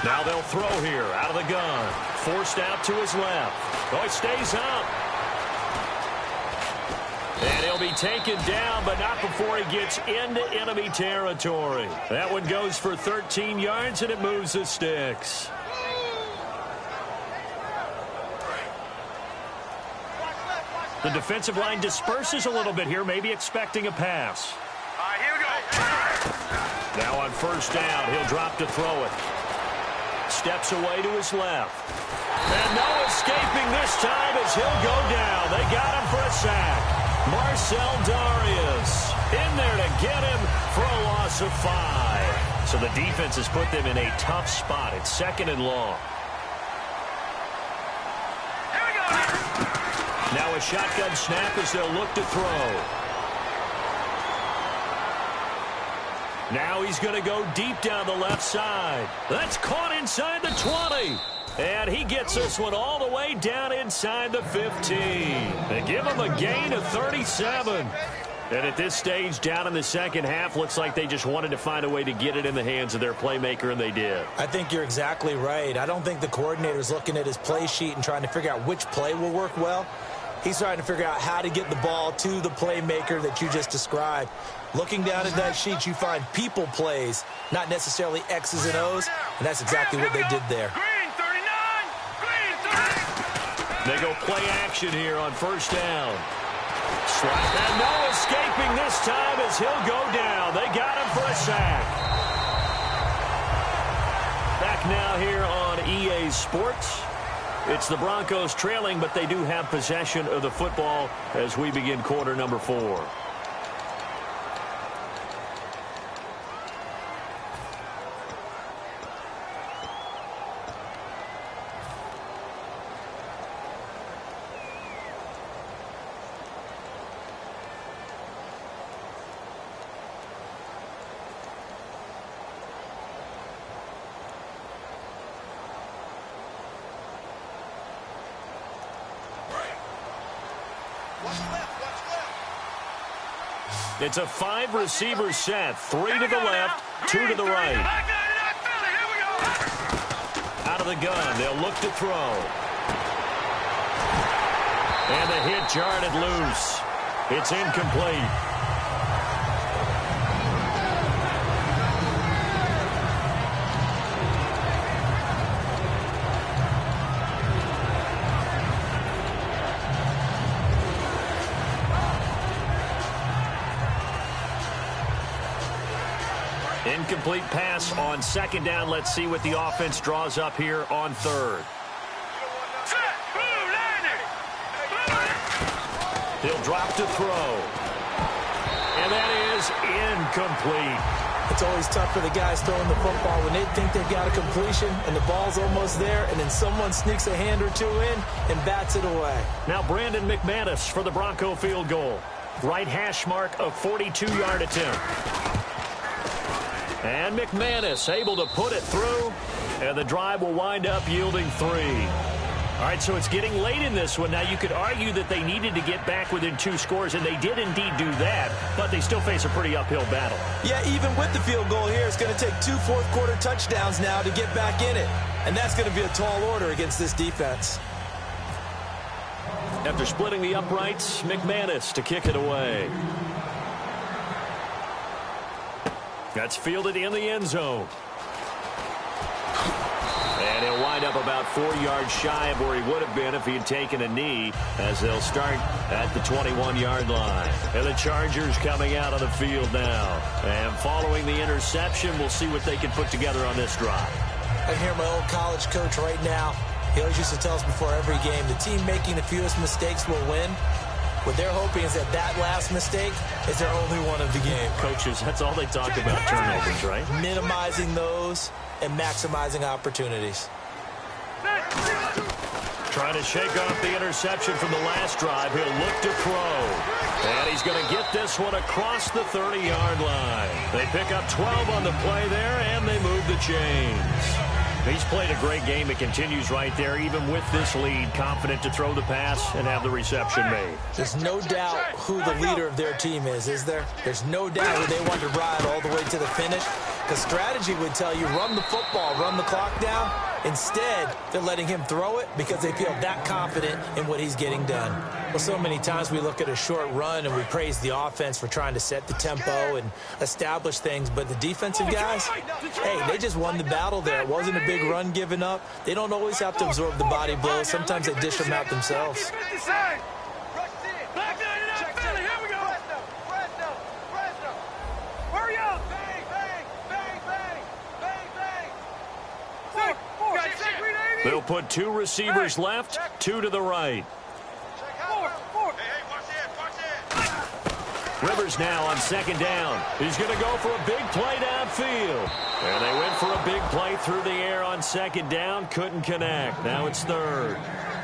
Now they'll throw here out of the gun. Forced out to his left. Oh, it stays up. And he'll be taken down, but not before he gets into enemy territory. That one goes for 13 yards, and it moves the sticks. The defensive line disperses a little bit here, maybe expecting a pass. All right, here we go. Now on first down, he'll drop to throw it. Steps away to his left. And no escaping this time as he'll go down. They got him for a sack. Marcel Darius in there to get him for a loss of 5. So the defense has put them in a tough spot. It's 2nd and long. Here we go. Now a shotgun snap as they'll look to throw. Now he's going to go deep down the left side. That's caught inside the 20. And he gets this one all the way down inside the 15. They give him a gain of 37. And at this stage, down in the second half, looks like they just wanted to find a way to get it in the hands of their playmaker, and they did. I think you're exactly right. I don't think the coordinator's looking at his play sheet and trying to figure out which play will work well. He's trying to figure out how to get the ball to the playmaker that you just described. Looking down at that sheet, you find people plays, not necessarily X's and O's, and that's exactly what they did there. Green 39. Green 30. They go play action here on first down. Slap, and no escaping this time as he'll go down. They got him for a EA Sports. It's the Broncos trailing, but they do have possession of the football as we begin quarter number 4. It's a 5-receiver set. 3 to the left, 2 to the right. Out of the gun, they'll look to throw. And the hit jarred it loose. It's incomplete. Incomplete pass on second down. Let's see what the offense draws up here on third. He'll drop to throw. And that is incomplete. It's always tough for the guys throwing the football when they think they've got a completion and the ball's almost there, and then someone sneaks a hand or two in and bats it away. Now Brandon McManus for the Bronco field goal. Right hash mark of 42-yard attempt. And McManus able to put it through, and the drive will wind up yielding 3. All right, so it's getting late in this one. Now, you could argue that they needed to get back within 2 scores, and they did indeed do that, but they still face a pretty uphill battle. Yeah, even with the field goal here, it's going to take 2 fourth-quarter touchdowns now to get back in it, and that's going to be a tall order against this defense. After splitting the uprights, McManus to kick it away. That's fielded in the end zone. And he'll wind up about 4 yards shy of where he would have been if he had taken a knee, as they'll start at the 21-yard line. And the Chargers coming out on the field now. And following the interception, we'll see what they can put together on this drive. I hear my old college coach right now. He always used to tell us before every game, the team making the fewest mistakes will win. What they're hoping is that last mistake is their only one of the game. Coaches, that's all they talk about, turnovers, right? Minimizing those and maximizing opportunities. Trying to shake off the interception from the last drive. He'll look to throw. And he's going to get this one across the 30-yard line. They pick up 12 on the play there, and they move the chains. He's played a great game. It continues right there, even with this lead, confident to throw the pass and have the reception made. There's no doubt who the leader of their team is there? There's no doubt who they want to ride all the way to the finish. Because strategy would tell you, run the football, run the clock down. Instead, they're letting him throw it because they feel that confident in what he's getting done. Well, so many times we look at a short run and we praise the offense for trying to set the tempo and establish things. But the defensive guys, hey, they just won the battle there. It wasn't a big run given up. They don't always have to absorb the body blows. Sometimes they dish them out themselves. They'll put 2 receivers left, 2 to the right. Rivers now on second down. He's going to go for a big play downfield. And they went for a big play through the air on second down. Couldn't connect. Now it's third.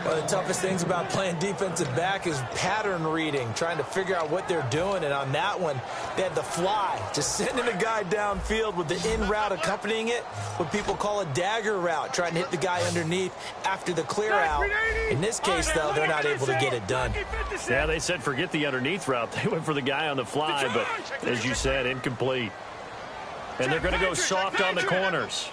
One of the toughest things about playing defensive back is pattern reading, trying to figure out what they're doing. And on that one, they had the fly, just sending a guy downfield with the in route accompanying it, what people call a dagger route, trying to hit the guy underneath after the clear out. In this case, though, they're not able to get it done. Yeah, they said forget the underneath route. They went for the guy on the fly, but as you said, incomplete. And they're going to go soft on the corners.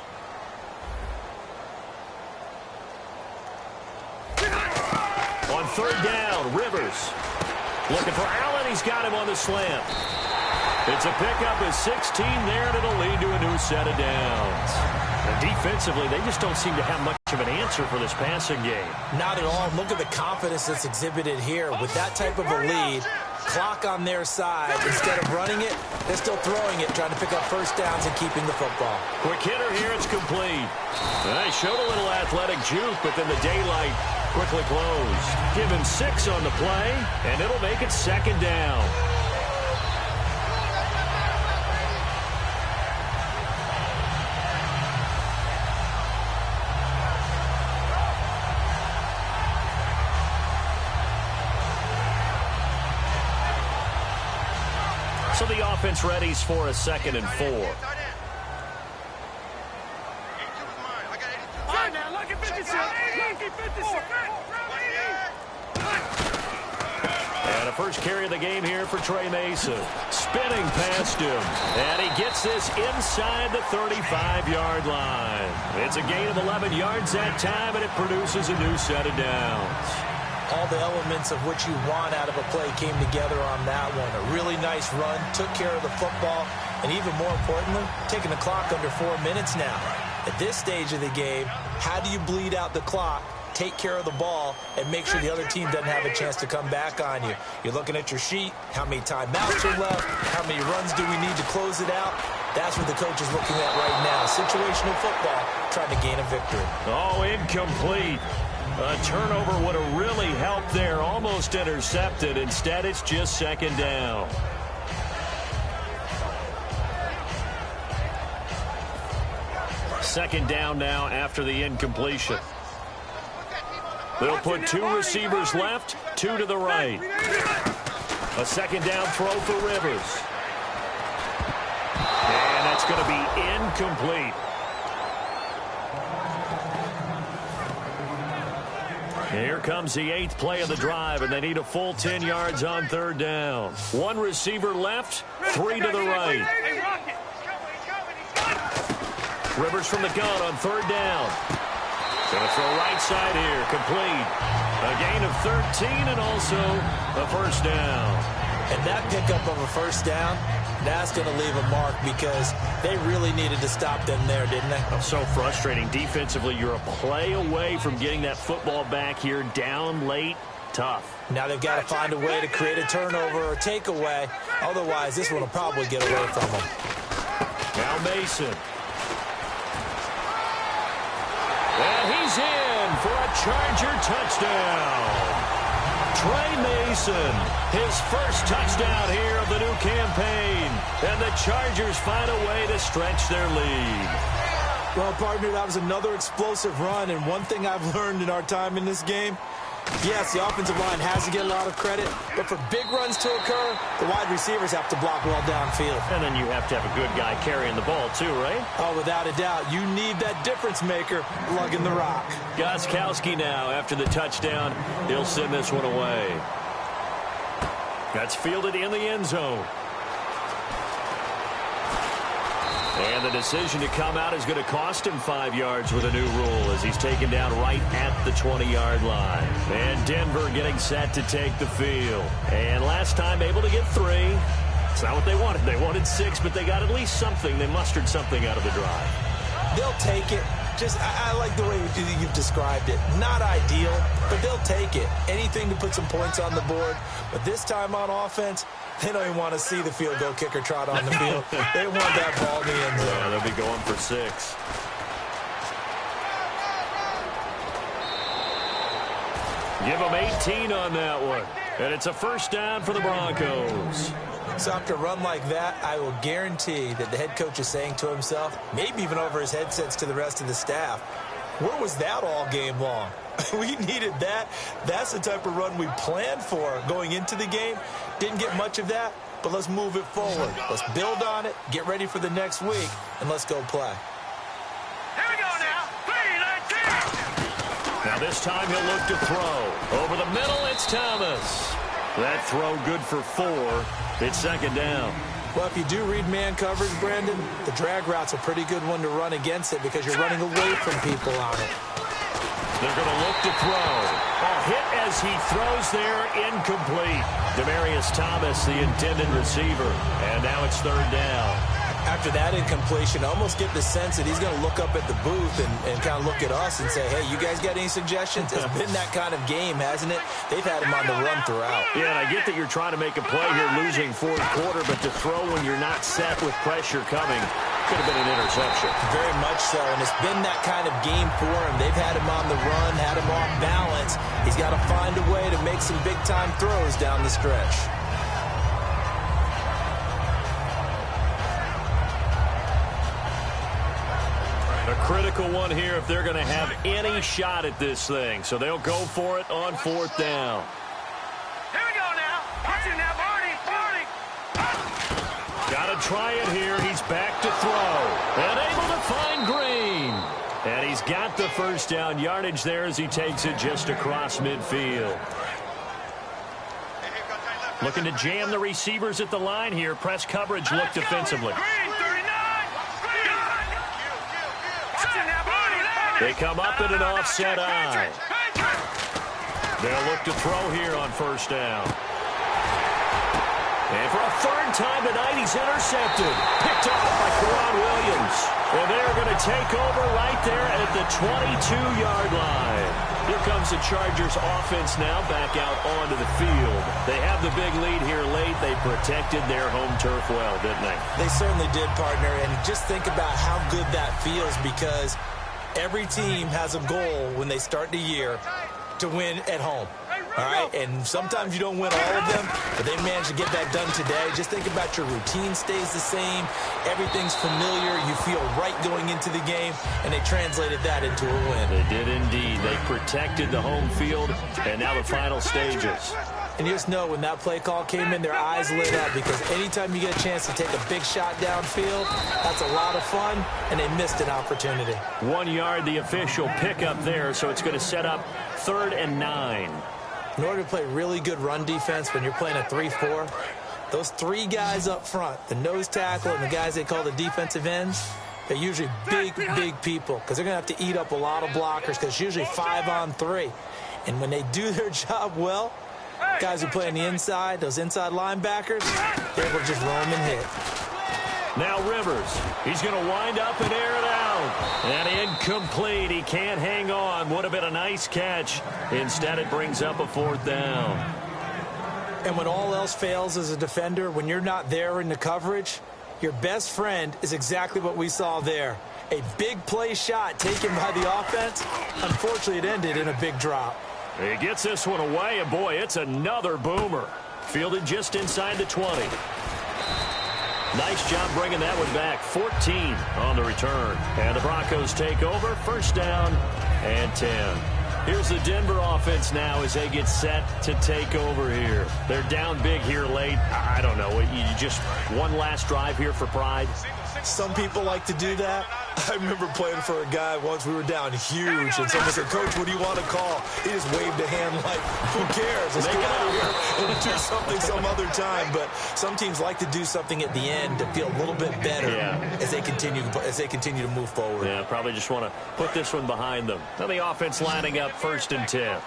On third down, Rivers looking for Allen. He's got him on the slant. It's a pickup of 16 there, and it'll lead to a new set of downs. And defensively, they just don't seem to have much of an answer for this passing game. Not at all. Look at the confidence that's exhibited here. With that type of a lead, Clock on their side. Instead of running it, they're still throwing it, trying to pick up first downs and keeping the football. Quick hitter here, it's complete. They showed a little athletic juke, but then the daylight quickly closed. Give him 6 on the play, and it'll make it second down. So the offense readies for a 2nd and 4. And a first carry of the game here for Trey Mason. Spinning past him. And he gets this inside the 35-yard line. It's a gain of 11 yards that time, and it produces a new set of downs. All the elements of what you want out of a play came together on that one. A really nice run, took care of the football, and even more importantly, taking the clock under 4 minutes now. At this stage of the game, how do you bleed out the clock, take care of the ball, and make sure the other team doesn't have a chance to come back on you? You're looking at your sheet, how many timeouts are left, how many runs do we need to close it out? That's what the coach is looking at right now. Situational football, trying to gain a victory. Oh, incomplete. A turnover would have really helped there, almost intercepted. Instead, it's just second down. Second down now after the incompletion. They'll put 2 receivers left, 2 to the right. A second down throw for Rivers. And that's going to be incomplete. Here comes the 8th play of the drive, and they need a full 10 yards on 3rd down. 1 receiver left, 3 to the right. Rivers from the gun on 3rd down. Going to throw right side here, complete. A gain of 13 and also a first down. And that pickup of a first down, that's going to leave a mark because they really needed to stop them there, didn't they? Oh, so frustrating. Defensively, you're a play away from getting that football back here down late. Tough. Now they've got to find a way to create a turnover or takeaway. Otherwise, this one will probably get away from them. Now Mason. And he's in for a Charger touchdown. Trey Mason, his first touchdown here of the new campaign. And the Chargers find a way to stretch their lead. Well, partner, that was another explosive run. And one thing I've learned in our time in this game, yes, the offensive line has to get a lot of credit, but for big runs to occur, the wide receivers have to block well downfield. And then you have to have a good guy carrying the ball too, right? Oh, without a doubt. You need that difference maker lugging the rock. Gostkowski now after the touchdown. He'll send this one away. That's fielded in the end zone. And the decision to come out is going to cost him 5 yards with a new rule as he's taken down right at the 20-yard line. And Denver getting set to take the field. And last time able to get 3. It's not what they wanted. They wanted 6, but they got at least something. They mustered something out of the drive. They'll take it. Just, I like the way you've described it. Not ideal, but they'll take it. Anything to put some points on the board. But this time on offense, they don't even want to see the field goal kicker trot on the field. They want that ball in the end zone. Yeah, they'll be going for 6. Give them 18 on that one. And it's a first down for the Broncos. So after a run like that, I will guarantee that the head coach is saying to himself, maybe even over his headsets to the rest of the staff, where was that all game long? We needed that. That's the type of run we planned for going into the game. Didn't get much of that, but let's move it forward. Let's build on it, get ready for the next week, and let's go play. Here we go now. 3, 19. Now this time he'll look to throw. Over the middle, it's Thomas. That throw good for 4. It's second down. Well, if you do read man coverage, Brandon, the drag route's a pretty good one to run against it because you're running away from people on it. They're going to look to throw. A hit as he throws there, incomplete. Demaryius Thomas, the intended receiver. And now it's third down. After that incompletion, I almost get the sense that he's going to look up at the booth and kind of look at us and say, hey, you guys got any suggestions? It's been that kind of game, hasn't it? They've had him on the run throughout. Yeah, and I get that you're trying to make a play here losing fourth quarter, but to throw when you're not set with pressure coming could have been an interception. Very much so, and it's been that kind of game for him. They've had him on the run, had him off balance. He's got to find a way to make some big-time throws down the stretch. A critical one here if they're going to have any shot at this thing. So they'll go for it on fourth down. Here we go now. Watch it now, Barney. Got to try it here. He's back to throw. And able to find Green. And he's got the first down yardage there as he takes it just across midfield. Looking to jam the receivers at the line here. Press coverage look defensively. They come up in an offset eye. They'll look to throw here on first down. And for a third time tonight, he's intercepted. Picked off by Karan Williams. And they're going to take over right there at the 22-yard line. Here comes the Chargers offense now back out onto the field. They have the big lead here late. They protected their home turf well, didn't they? They certainly did, partner. And just think about how good that feels, because every team has a goal when they start the year to win at home. All right, and sometimes you don't win all of them, but they managed to get that done today. Just think about your routine stays the same. Everything's familiar. You feel right going into the game, and they translated that into a win. They did indeed. They protected the home field, and now the final stages. And you just know when that play call came in, their eyes lit up, because anytime you get a chance to take a big shot downfield, that's a lot of fun, and they missed an opportunity. 1 yard, the official pickup there, so it's going to set up 3rd and 9. In order to play really good run defense when you're playing a 3-4, those three guys up front, the nose tackle and the guys they call the defensive ends, they're usually big, big people, because they're going to have to eat up a lot of blockers, because it's usually 5-on-3. And when they do their job well, guys who play on the inside, those inside linebackers, they will just roam and hit. Now Rivers, he's going to wind up and air it out. And incomplete. He can't hang on. Would have been a nice catch. Instead, it brings up a 4th down. And when all else fails as a defender, when you're not there in the coverage, your best friend is exactly what we saw there. A big play shot taken by the offense. Unfortunately, it ended in a big drop. He gets this one away, and boy, it's another boomer. Fielded just inside the 20. Nice job bringing that one back. 14 on the return. And the Broncos take over. 1st down and 10. Here's the Denver offense now as they get set to take over here. They're down big here late. I don't know. You just one last drive here for pride? Some people like to do that. I remember playing for a guy once. We were down huge, and someone said, "Coach, what do you want to call?" He just waved a hand like, "Who cares? Let's get out of here and do something some other time." But some teams like to do something at the end to feel a little bit better as they continue to move forward. Yeah, probably just want to put this one behind them. Now the offense lining up 1st and 10.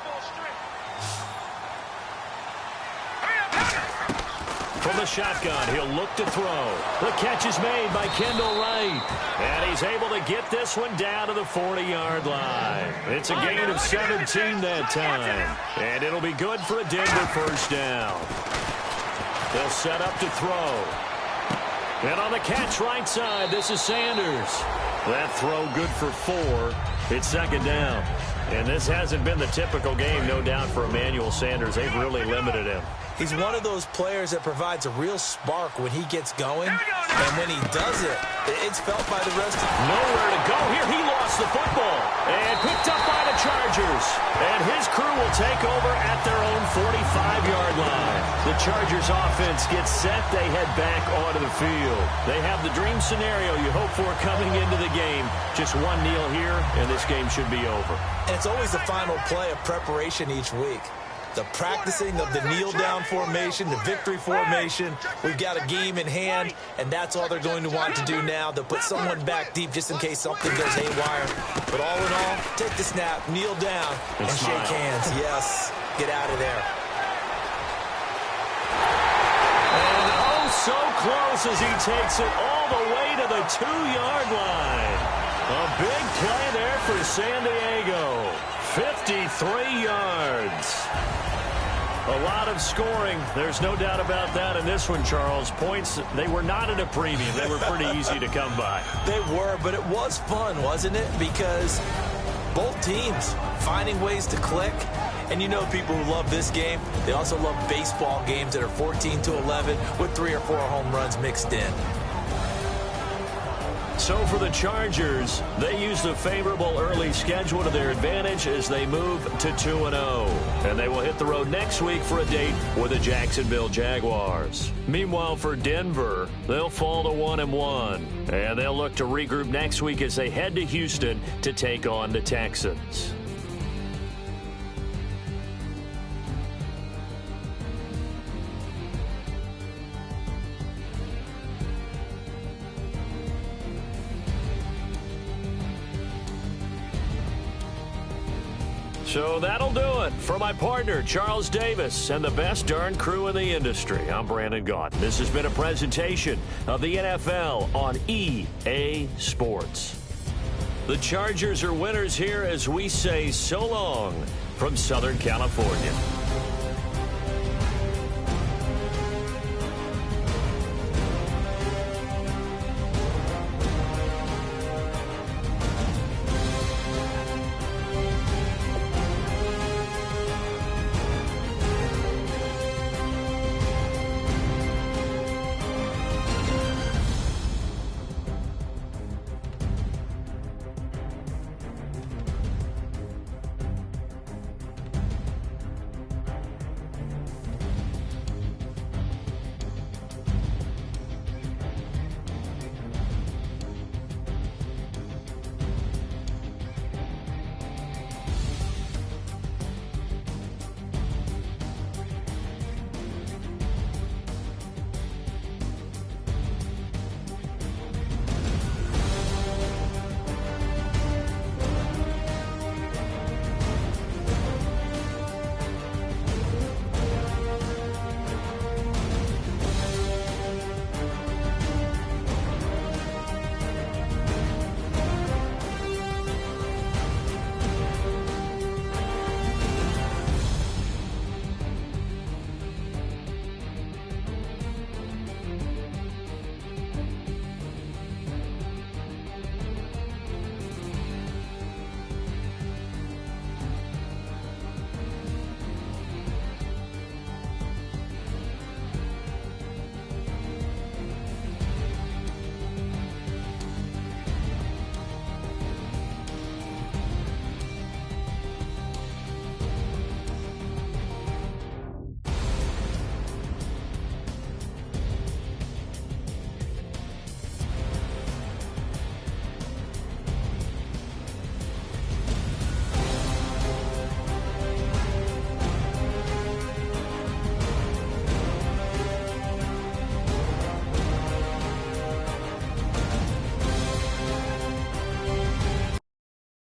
From the shotgun, he'll look to throw. The catch is made by Kendall Wright. And he's able to get this one down to the 40-yard line. It's a gain of 17 that time. And it'll be good for a Denver 1st down. They'll set up to throw. And on the catch right side, this is Sanders. That throw good for 4. It's 2nd down. And this hasn't been the typical game, no doubt, for Emmanuel Sanders. They've really limited him. He's one of those players that provides a real spark when he gets going. And when he does it, it's felt by the rest of them. Nowhere to go here. He lost the football. And picked up by the Chargers. And his crew will take over at their own 45-yard line. The Chargers offense gets set. They head back onto the field. They have the dream scenario you hope for coming into the game. Just one kneel here, and this game should be over. And it's always the final play of preparation each week. The practicing of the kneel-down formation, the victory formation. We've got a game in hand, and that's all they're going to want to do now. They'll put someone back deep just in case something goes haywire. But all in all, take the snap, kneel down, and shake hands. Yes, get out of there. And oh, so close as he takes it all all the way to the 2-yard line. A big play there for San Diego. 53 yards. A lot of scoring. There's no doubt about that in this one, Charles. Points, they were not at a premium. They were pretty easy to come by. They were, but it was fun, wasn't it? Because both teams finding ways to click. And you know people who love this game, they also love baseball games that are 14-11 with 3 or 4 home runs mixed in. So for the Chargers, they use the favorable early schedule to their advantage as they move to 2-0. And they will hit the road next week for a date with the Jacksonville Jaguars. Meanwhile, for Denver, they'll fall to 1-1. And they'll look to regroup next week as they head to Houston to take on the Texans. So that'll do it. For my partner, Charles Davis, and the best darn crew in the industry, I'm Brandon Gott. This has been a presentation of the NFL on EA Sports. The Chargers are winners here as we say so long from Southern California.